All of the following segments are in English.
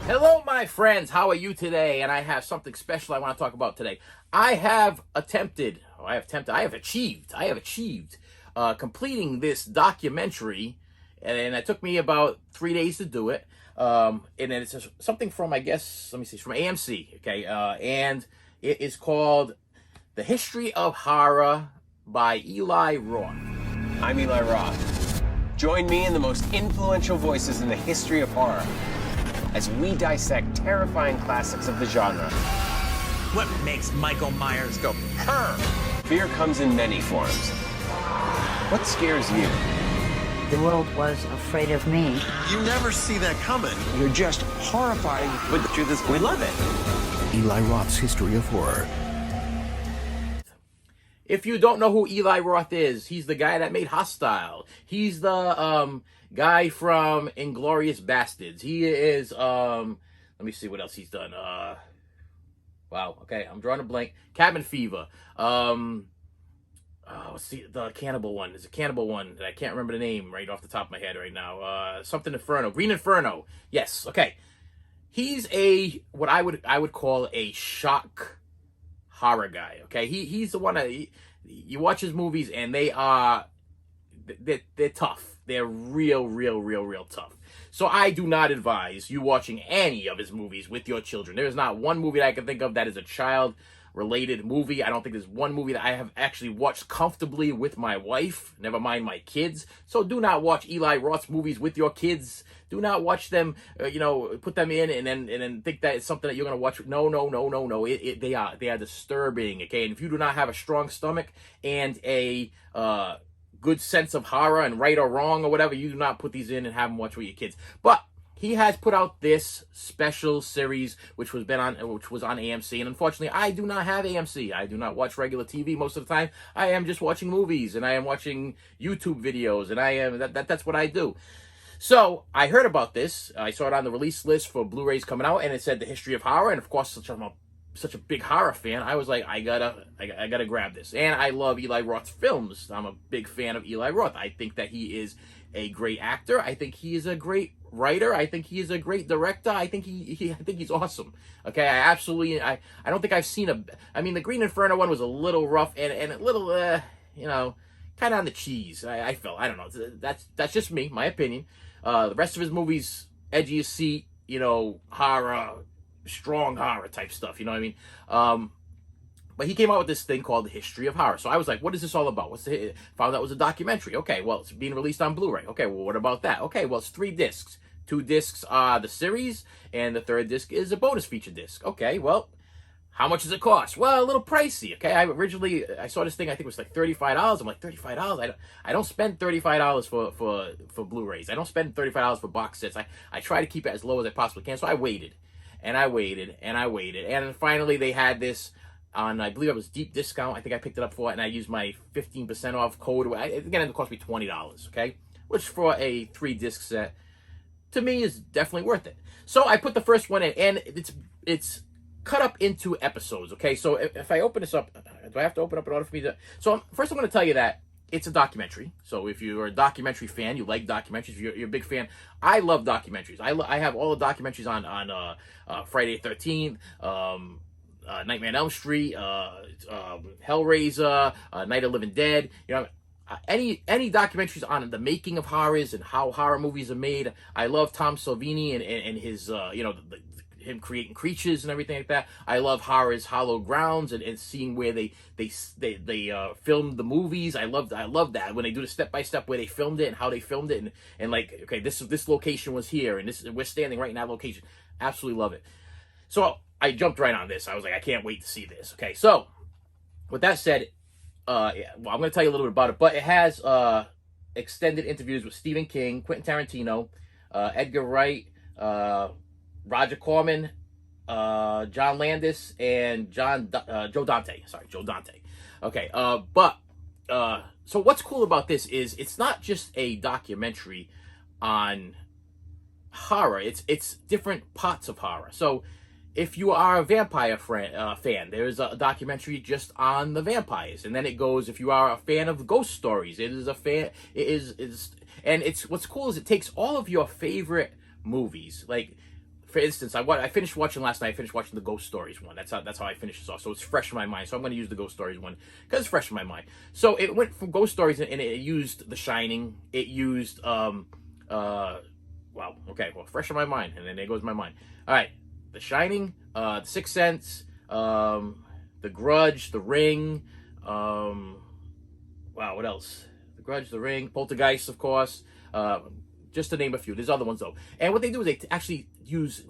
Hello, my friends. How are you today? And I have something special I want to talk about today. I have achieved completing this documentary, and it took me about 3 days to do it. And it's something from, I guess, let me see, it's from AMC, okay? And it is called The History of Horror by Eli Roth. I'm Eli Roth. Join me and the most influential voices in the history of horror as we dissect terrifying classics of the genre. What makes Michael Myers go "Her"? Fear comes in many forms. What scares you? The world was afraid of me. You never see that coming. You're just horrified. But the truth is, we love it. Eli Roth's History of Horror. If you don't know who Eli Roth is, he's the guy that made Hostile. He's the guy from Inglourious Bastards. He is, let me see what else he's done. Wow, okay, I'm drawing a blank. Cabin Fever. Let's see, the cannibal one. There's a cannibal one that I can't remember the name right off the top of my head right now. Something Inferno. Green Inferno. Yes, okay. He's what I would call a shock horror guy, okay? He's the one that, you watch his movies and they're tough. They're real tough. So I do not advise you watching any of his movies with your children. There is not one movie that I can think of that is a child-related movie. I don't think there's one movie that I have actually watched comfortably with my wife, never mind my kids. So do not watch Eli Roth's movies with your kids. Do not watch them, put them in and then think that it's something that you're going to watch. No. They are disturbing, okay? And if you do not have a strong stomach and a good sense of horror and right or wrong or whatever, you do not put these in and have them watch with your kids. But he has put out this special series which was on AMC, and unfortunately I do not have AMC. I do not watch regular TV most of the time. I am just watching movies and I am watching YouTube videos, and that's what I do. So I heard about this. I saw it on the release list for Blu-rays coming out, and it said The History of Horror, and of course, I'm such a big horror fan, I was like, I gotta grab this. And I love Eli Roth's films. I'm a big fan of Eli Roth. I think that he is a great actor. I think he is a great writer. I think he is a great director. I think he's awesome. Okay, I don't think I've seen the Green Inferno one was a little rough and a little kind of on the cheese. I felt, I don't know. That's just me, my opinion. The rest of his movies, edgy as seat, horror, strong horror type stuff, you know what I mean? But he came out with this thing called The History of Horror. So I was like, what is this all about? Found out it was a documentary. Okay, well, it's being released on Blu-ray. Okay, well, what about that? Okay, well, it's 3 discs. 2 discs are the series, and the 3rd disc is a bonus feature disc. Okay, well, how much does it cost? Well, a little pricey, okay? I saw this thing, I think it was like $35. I'm like, $35? I don't spend $35 for Blu-rays. I don't spend $35 for box sets. I try to keep it as low as I possibly can. So I waited. And I waited. And finally they had this on, I believe it was deep discount. I think I picked it up for it, and I used my 15% off code. Again, it cost me $20, okay? Which for a 3-disc set, to me, is definitely worth it. So I put the first one in, and it's cut up into episodes, okay? So if I open this up, do I have to open up in order for me to... So first I'm going to tell you that it's a documentary. So if you're a documentary fan, you like documentaries, you're a big fan. I love documentaries. I have all the documentaries on Friday the 13th, Nightmare on Elm Street, Hellraiser, Night of the Living Dead. Any documentaries on the making of horrors and how horror movies are made. I love Tom Savini and his him creating creatures and everything like that. I love horror's hollow grounds and seeing where they filmed the movies. I love that when they do the step-by-step where they filmed it and how they filmed it and like, okay, this location was here and we're standing right in that location. Absolutely love it. So I jumped right on this. I was like, I can't wait to see this. Okay, so with that said, I'm going to tell you a little bit about it, but it has extended interviews with Stephen King, Quentin Tarantino, Edgar Wright, Roger Corman, John Landis, and Joe Dante. Sorry, Joe Dante. Okay, so what's cool about this is it's not just a documentary on horror. It's different parts of horror. So if you are a vampire fan, there's a documentary just on the vampires, and then it goes, if you are a fan of ghost stories, and it's what's cool is it takes all of your favorite movies. Like, for instance, I finished watching last night. I finished watching the Ghost Stories one. That's how I finished this off. So it's fresh in my mind. So I'm going to use the Ghost Stories one because it's fresh in my mind. So it went from Ghost Stories, and it used The Shining. It used fresh in my mind, and then there goes my mind. All right, The Shining, The Sixth Sense, The Grudge, The Ring. What else? The Grudge, The Ring, Poltergeist, of course. Just to name a few. There's other ones, though. And what they do is they actually use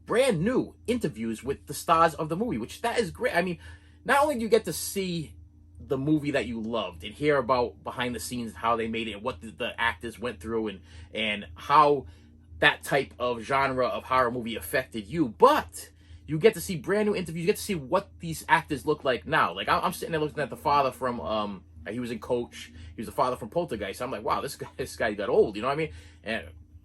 brand new interviews with the stars of the movie, which that is great. I mean, not only do you get to see the movie that you loved and hear about behind the scenes, how they made it, and what the actors went through, and how that type of genre of horror movie affected you, but you get to see brand new interviews. You get to see what these actors look like now. Like, I'm sitting there looking at the father from, he was in Coach. He was the father from Poltergeist. I'm like, wow, this guy got old. You know what I mean? And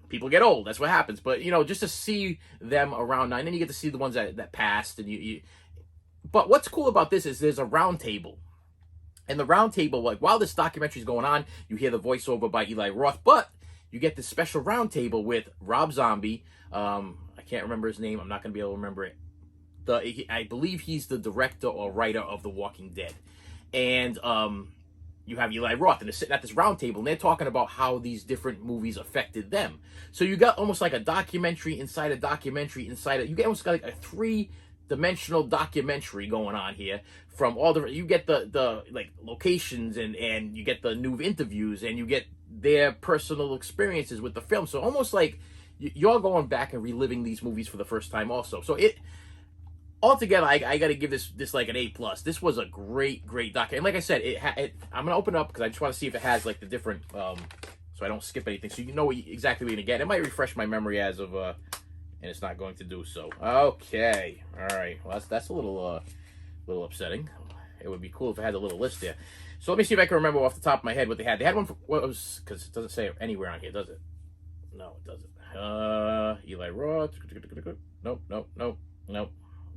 people get old. That's what happens. But, just to see them around now, and then you get to see the ones that passed. And But what's cool about this is there's a round table. And the round table, like, while this documentary is going on, you hear the voiceover by Eli Roth, but you get this special round table with Rob Zombie. I can't remember his name. I'm not going to be able to remember it. I believe he's the director or writer of The Walking Dead. And you have Eli Roth, and they're sitting at this round table, and they're talking about how these different movies affected them. So you got almost like a documentary inside a documentary inside it. You get almost like a three-dimensional documentary going on here from all the. You get the like locations, and you get the new interviews, and you get their personal experiences with the film. So almost like you're going back and reliving these movies for the first time also. So altogether, I got to give this like an A+. This was a great doc. And like I said, I'm going to open it up because I just want to see if it has like the different, so I don't skip anything. So you know exactly what you're going to get. It might refresh my memory as of, and it's not going to do so. Okay. All right. Well, that's a little upsetting. It would be cool if it had a little list there. So let me see if I can remember off the top of my head what they had. They had one for, because it doesn't say anywhere on here, does it? No, it doesn't. Eli Roth.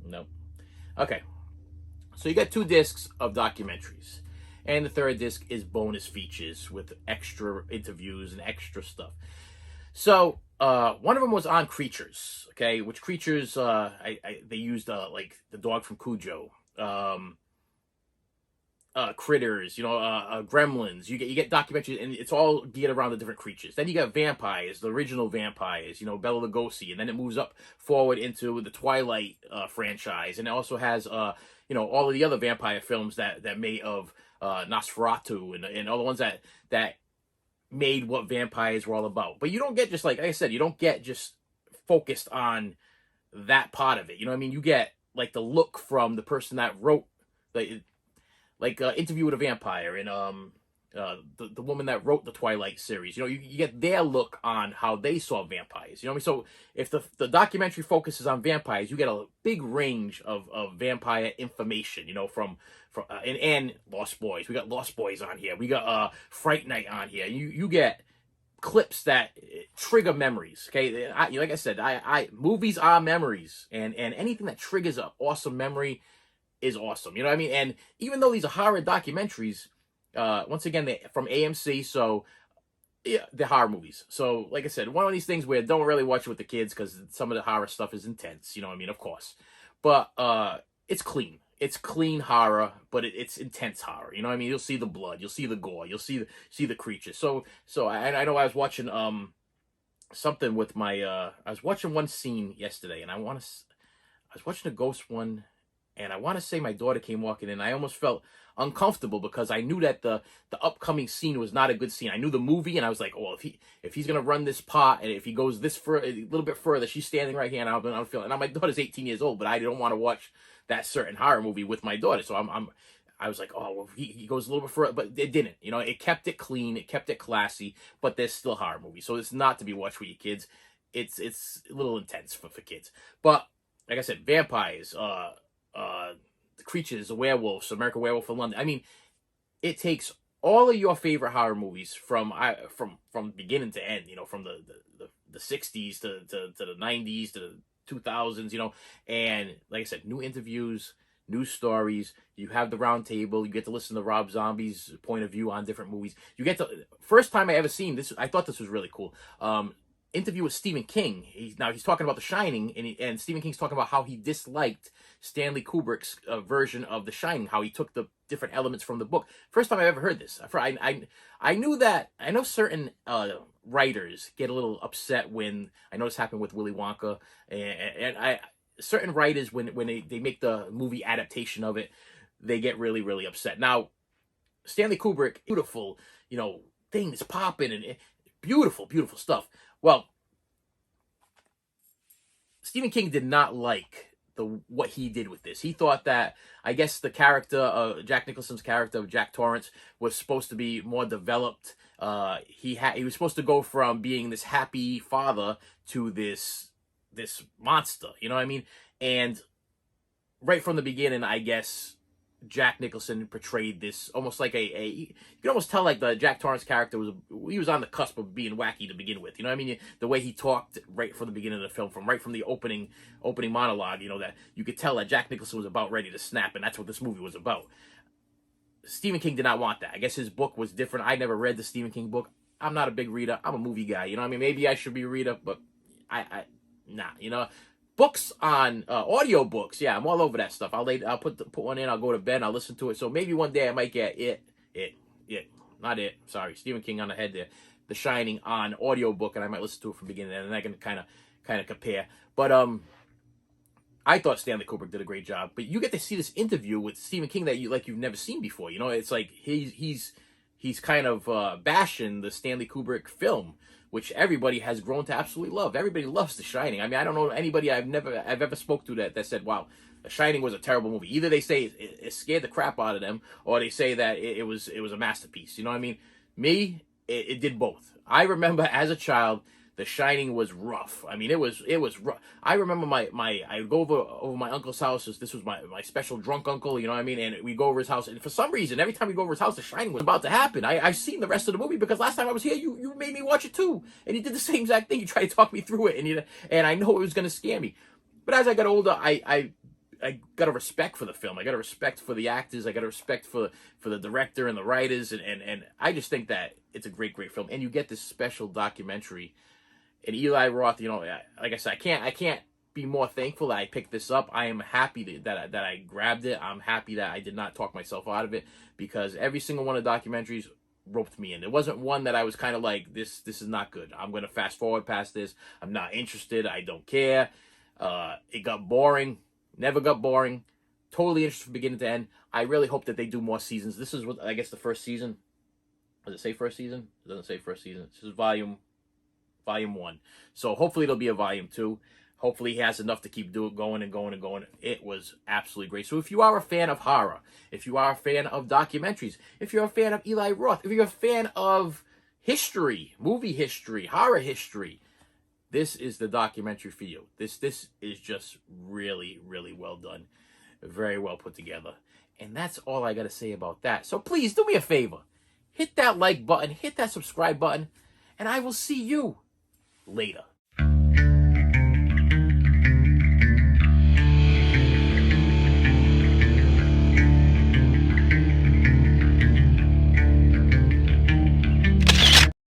Nope. Okay. So you got 2 discs of documentaries. And the third disc is bonus features with extra interviews and extra stuff. So one of them was on creatures, okay? Which creatures, they used like the dog from Cujo, critters, gremlins. You get documentaries, and it's all geared around the different creatures. Then you got vampires, the original vampires, Bela Lugosi, and then it moves up forward into the Twilight franchise, and it also has all of the other vampire films that made of Nosferatu and all the ones that made what vampires were all about. But you don't get just like I said, you don't get just focused on that part of it. You know what I mean? You get like the look from the person that wrote Interview with a Vampire and the woman that wrote the Twilight series. You get their look on how they saw vampires. You know what I mean? So if the documentary focuses on vampires, you get a big range of vampire information. From and Lost Boys. We got Lost Boys on here. We got Fright Night on here. You get clips that trigger memories. Okay, like I said, movies are memories, and anything that triggers an awesome memory is awesome. You know what I mean? And even though these are horror documentaries, once again, they're from AMC, so yeah, they're horror movies. So, like I said, one of these things where don't really watch it with the kids because some of the horror stuff is intense. You know what I mean? Of course. But it's clean. It's clean horror, but it's intense horror. You know what I mean? You'll see the blood. You'll see the gore. You'll see the creatures. So I know I was watching something with my I was watching one scene yesterday, and I was watching a ghost one. And I want to say my daughter came walking in. I almost felt uncomfortable because I knew that the upcoming scene was not a good scene. I knew the movie, and I was like, oh, if he's gonna run this part, and if he goes a little bit further, she's standing right here, and I'm feeling. And my daughter's 18 years old, but I don't want to watch that certain horror movie with my daughter. So I was like, oh, well, he goes a little bit further, but it didn't. It kept it clean, it kept it classy, but there's still horror movies, so it's not to be watched with your kids. It's a little intense for kids, but like I said, vampires, the creatures, the werewolves, American Werewolf in London. I mean, it takes all of your favorite horror movies from beginning to end. From the 60s to the 90s to 2000s, you know, and like I said, new interviews, new stories. You have the round table. You get to listen to Rob Zombie's point of view on different movies. You get to, first time I ever seen this, I thought this was really cool. Interview with Stephen King. He's talking about The Shining, and Stephen King's talking about how he disliked Stanley Kubrick's version of The Shining, how he took the different elements from the book. First time I ever heard this. I knew that. I know certain writers get a little upset when, I know this happened with Willy Wonka, and certain writers when they make the movie adaptation of it, they get really, really upset. Now, Stanley Kubrick, beautiful, you know, things popping and beautiful, beautiful stuff. Well, Stephen King did not like what he did with this. He thought that, I guess, the character, Jack Nicholson's character of Jack Torrance, was supposed to be more developed. He was supposed to go from being this happy father to this monster. You know what I mean? And right from the beginning, I guess, Jack Nicholson portrayed this almost like you can almost tell like the Jack Torrance character was on the cusp of being wacky to begin with. You know what I mean? The way he talked right from the beginning of the film, right from the opening monologue, you know, that you could tell that Jack Nicholson was about ready to snap, and that's what this movie was about. Stephen King did not want that. I guess his book was different. I never read the Stephen King book. I'm not a big reader. I'm a movie guy. You know what I mean? Maybe I should be a reader, but nah, you know. Books on audio books, yeah, I'm all over that stuff. I'll put one in. I'll go to bed and I'll listen to it. So maybe one day I might get Stephen King on the head there, The Shining on audiobook, and I might listen to it from beginning to end, and I can kind of compare. But I thought Stanley Kubrick did a great job. But you get to see this interview with Stephen King that you've never seen before. You know, it's like he's kind of bashing the Stanley Kubrick film, which everybody has grown to absolutely love. Everybody loves The Shining. I mean, I don't know anybody I've ever spoke to that said, wow, The Shining was a terrible movie. Either they say it scared the crap out of them, or they say that it was a masterpiece. You know what I mean? Me, it did both. I remember as a child, The Shining was rough. I mean, it was rough. I remember I go over my uncle's house. This was my special drunk uncle, you know what I mean? And we go over his house, and for some reason, every time we go over his house, The Shining was about to happen. I've seen the rest of the movie because last time I was here, you made me watch it too, and you did the same exact thing. You tried to talk me through it, and I know it was going to scare me. But as I got older, I got a respect for the film. I got a respect for the actors. I got a respect for the director and the writers, and I just think that it's a great, great film. And you get this special documentary. And Eli Roth, you know, like I said, I can't be more thankful that I picked this up. I am happy that I grabbed it. I'm happy that I did not talk myself out of it, because every single one of the documentaries roped me in. There wasn't one that I was kind of like, this is not good. I'm going to fast forward past this. I'm not interested. I don't care. It got boring. Never got boring. Totally interested from beginning to end. I really hope that they do more seasons. This is, I guess, the first season. Does it say first season? It doesn't say first season. This is volume 1. So hopefully it'll be a volume 2. Hopefully he has enough to keep going and going and going. It was absolutely great. So if you are a fan of horror, if you are a fan of documentaries, if you're a fan of Eli Roth, if you're a fan of history, movie history, horror history, this is the documentary for you. This is just really, really well done. Very well put together. And that's all I got to say about that. So please do me a favor. Hit that like button, hit that subscribe button, and I will see you later.